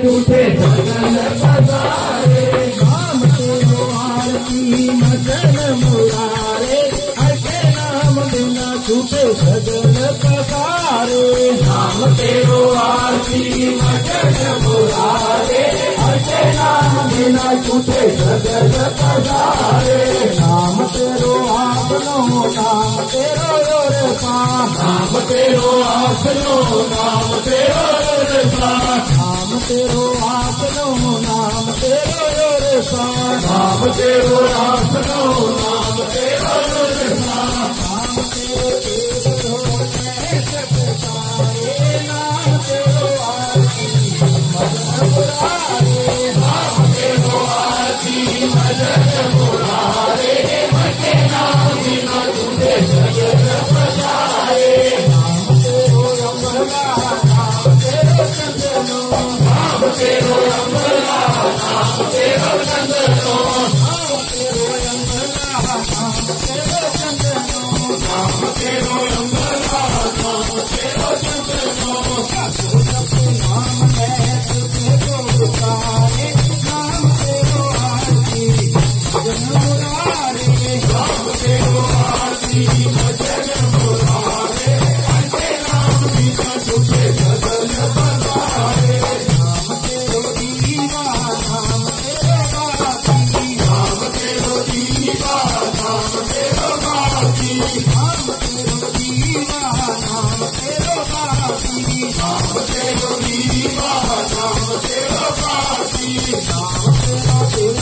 झूठे सगल पधारे। नाम तेरो आरती मगन मुरारे, हर के नाम बिना झूठे सगल पधारे। नाम तेरो आरती मगन मुरारे, हर के नाम बिना झूठे सगल पधारे। नाम तेरो आपनो नाम तेरो योरसा, नाम तेरो आपनो नाम तेरो योरसा। नाम तेरो आपनो नाम तेरो योरसा, नाम तेरो आपनो नाम तेरो योरसा। नाम तेरो तेरो सतसारे, नाम तेरो आरती मगन मुरारे। नाम तेरो आरती मगन मुरारे, मगे नाम बिना झूठे सगल पधारे। नाम तेरो अमला नाम तेरो चंदनो, नाम तेरो अमला नाम तेरो चंदनो। नाम तेरो अमला नाम तेरो चंदनो, नाम तेरो अमला नाम तेरो चंदनो। नाम मैं तुझको पुकारे, नाम तेरो आरती मगन मुरारे। नाम तेरो आरती मगन मुरारे, हर नाम बिना झूठे सगल पधारे। नाम तेरो दीवा नाम तेरो बाती, नाम तेरो दीवा नाम तेरो बाती। नाम तेरो दीवा नाम तेरो बाती, नाम तेरो दीवा नाम तेरो बाती। नाम तेरो दिल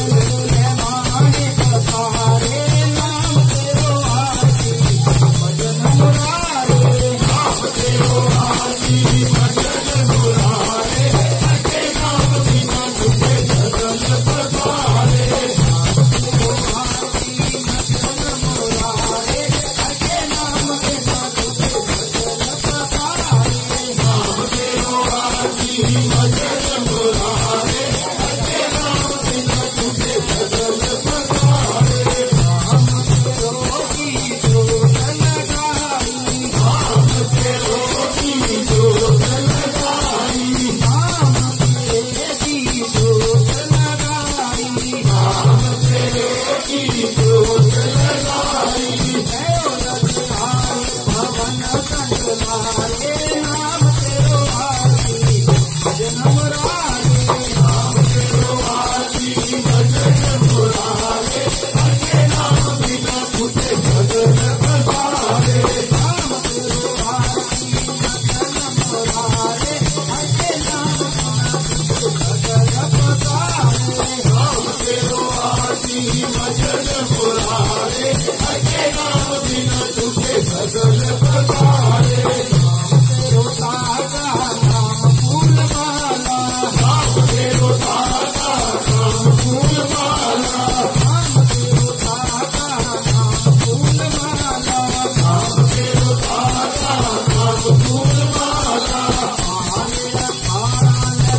माने पधारे, नाम तेरो आरती मगन मुरारे। नाम तेरो आरती मगन मुरारे, हर नाम बिना झूठे सगल पधारे। नाम तेरो आरती मगन मुरारे, हर नाम बिना झूठे सगल पधारे। नाम तेरो आरती मगन मुरारे, हर नाम बिना झूठे सगल पधारे। नाम तेरो की जोत लगाई, नाम तेरो की जोत लगाई। नाम तेरे की जोत लगाई, नाम तेरे की जोत लगाई। भवन संतलारे, नाम तेरो आरती मगन मुरारे। नाम तेरो आरती मगन मुरारे, हर नाम बिना झूठे सगल पधारे। नाम तेरो आरती मगन मुरारे, हर नाम बिना झूठे सगल पधारे। नाम तेरो आरती मगन मुरारे, हर नाम बिना झूठे सगल पधारे। नाम तेरो ताजा नाम फूल माला, नाम तेरो ताजा नाम फूल माला। नाम तेरो ताजा नाम फूल माला, नाम तेरो ताजा नाम फूल माला। आने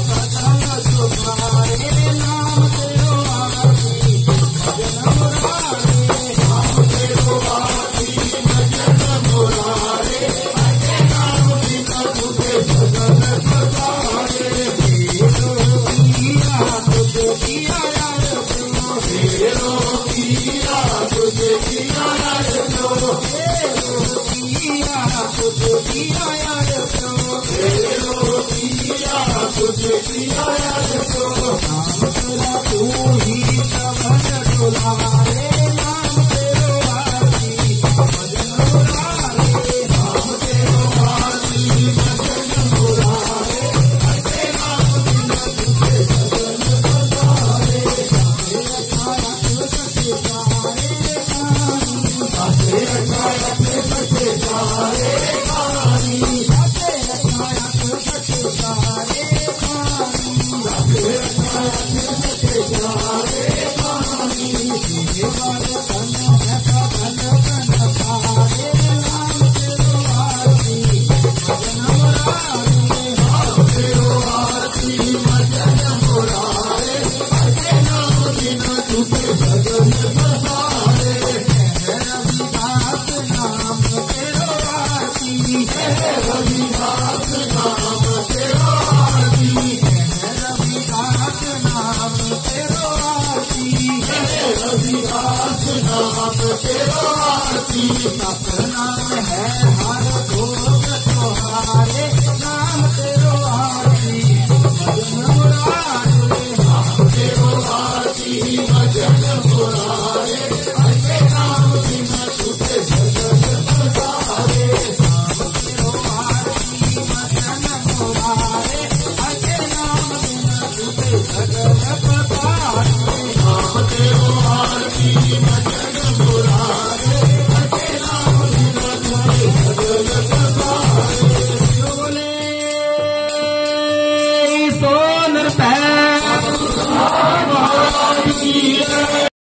बदन सुधारे, नाम तेरो आरती मगन मुरारे। नाम तेरो आरती मगन मुरारे, हर नाम बिना झूठे सगल पधारे। तेरो किया तुझे किया यार क्यों, तेरो किया तुझे किया यार क्यों। तेरो किया तुझे किया यार क्यों, तेरो किया तुझे किया यार क्यों। नाम तेरा तू ही सबन दुलारे, नाम तेरो आरती मगन मुरारे। नाम तेरो आरती मगन मुरारे, हर नाम बिना झूठे सगल पधारे। साथे अठारह सचे सारे कहानी, साथे अठारह सचे सारे कहानी। साथे अठारह सचे सारे कहानी, देवार तन है पवन कन पारे। नाम तेरो आरती मगन मुरारे। नाम तेरो आरती मगन मुरारे, हर नाम बिना झूठे सगल पधारे। रविदास नाम तेरो आरती, रविदास नाम तेरो आरती। रविदास रविदास नाम तेरा आरती, नाम है हर भोग तुम्हारे, नाम तेरो आरती भजन मुरारे, नाम तेरो आरती भजन मुरारे।